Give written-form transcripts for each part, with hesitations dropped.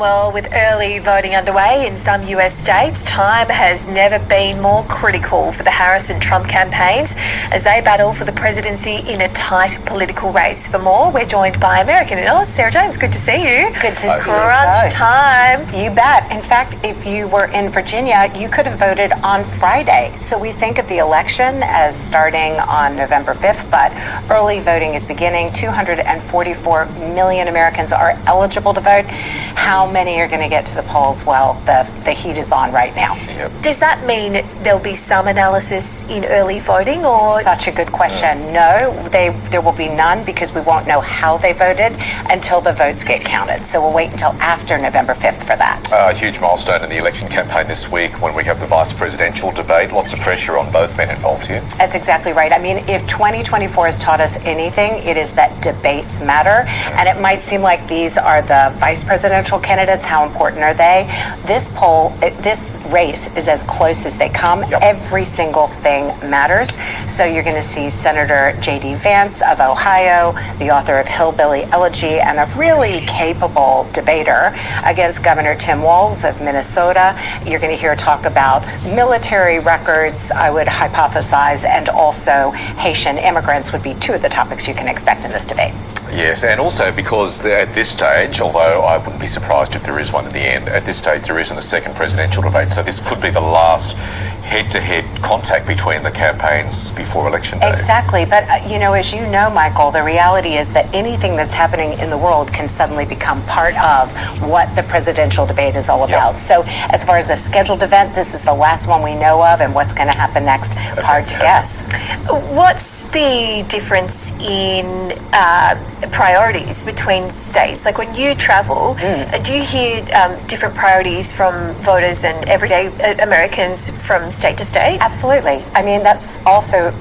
Well, with early voting underway in some US states, time has never been more critical for the Harris and Trump campaigns as they battle for the presidency in a tight political race. For more, we're joined by American analyst Sarah James. Good to see you. Good to see you. Crunch time. You bet. In fact, if you were in Virginia, you could have voted on Friday. So we think of the election as starting on November 5th, but early voting is beginning. 244 million Americans are eligible to vote. How many are going to get to the polls? Well, the heat is on right now. Yep. Does that mean there'll be some analysis in early voting, or? Such a good question. No, there will be none because we won't know how they voted until the votes get counted. So we'll wait until after November 5th for that. A huge milestone in the election campaign this week when we have the vice presidential debate. Lots of pressure on both men involved here. That's exactly right. I mean, if 2024 has taught us anything, it is that debates matter. And it might seem like these are the vice presidential candidates. How important are they? This race is as close as they come. Yep. Every single thing matters. So you're going to see Senator J.D. Vance of Ohio, the author of Hillbilly Elegy, and a really capable debater against Governor Tim Walz of Minnesota. You're going to hear talk about military records, I would hypothesize, and also Haitian immigrants would be two of the topics you can expect in this debate. Yes, and also because at this stage, although I wouldn't be surprised if there is one in the end, at this stage there isn't a second presidential debate, so this could be the last head-to-head contact between the campaigns before Election Day. Exactly, but as you know, Michael, the reality is that anything that's happening in the world can suddenly become part of what the presidential debate is all about. Yep. So as far as a scheduled event, this is the last one we know of, and what's going to happen next, hard to guess. What's the difference in priorities between states? Like when you travel, do you hear different priorities from voters and everyday Americans from state to state? Absolutely. I mean, that's also,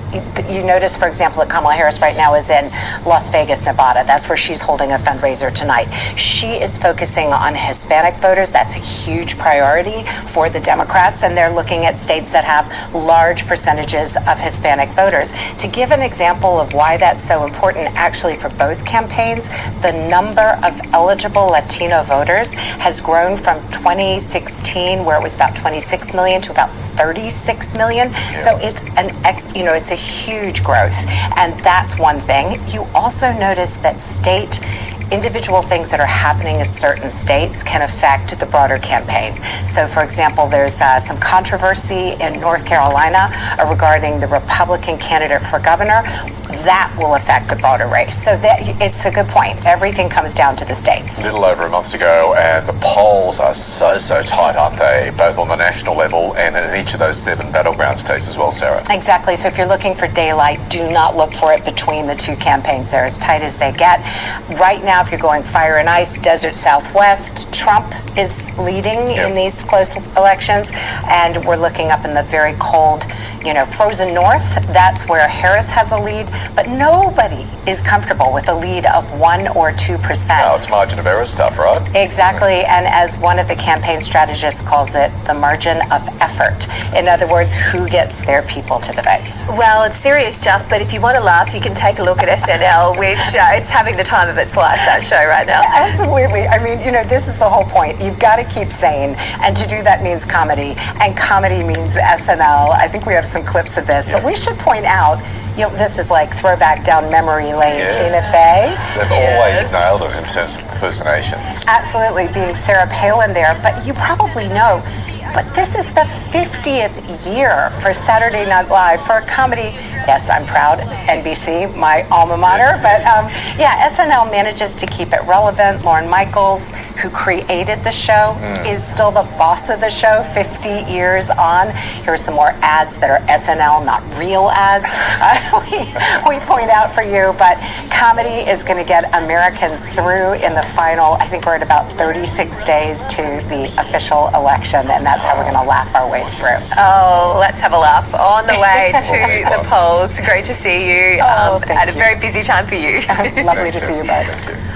you notice, for example, that Kamala Harris right now is in Las Vegas, Nevada. That's where she's holding a fundraiser tonight. She is focusing on Hispanic voters. That's a huge priority for the Democrats, and they're looking at states that have large percentages of Hispanic voters. To give an example of why that's so important, actually, for both campaigns, the number of eligible Latino voters has grown from 2016, where it was about 26 million, to about 36 million. Yeah. So it's it's a huge growth, and that's one thing. You also notice that individual things that are happening in certain states can affect the broader campaign. So, for example, there's some controversy in North Carolina regarding the Republican candidate for governor. That will affect the broader race. So it's a good point. Everything comes down to the states. A little over a month to go, and the polls are so tight, aren't they? Both on the national level and in each of those 7 battleground states as well, Sarah. Exactly. So if you're looking for daylight, do not look for it between the two campaigns. They're as tight as they get. Right now, if you're going fire and ice, desert Southwest, Trump is leading in these close elections, and we're looking up in the very cold, frozen north. That's where Harris has the lead, but nobody is comfortable with a lead of 1 or 2%. No, it's margin of error stuff, right? Exactly, and as one of the campaign strategists calls it, the margin of effort. In other words, who gets their people to the votes? Well, it's serious stuff, but if you want to laugh, you can take a look at SNL, which it's having the time of its life, that show right now. Absolutely. I mean, this is the whole point. You've got to keep sane, and to do that means comedy, and comedy means SNL. I think we have some clips of this, but we should point out, this is like throwback down memory lane. Yes. Tina Fey. They've always nailed it in terms of impersonations. Absolutely, being Sarah Palin there, but you probably know, but this is the 50th year for Saturday Night Live for a comedy. Yes, I'm proud, NBC, my alma mater. But SNL manages to keep it relevant. Lorne Michaels, who created the show, is still the boss of the show 50 years on. Here are some more ads that are SNL, not real ads. We point out for you, but comedy is going to get Americans through in the final, I think we're at about 36 days to the official election, and that's how we're going to laugh our way through. Oh, let's have a laugh on the way to the polls. Great to see you at a very busy time for you. Lovely to see you both. Thank you.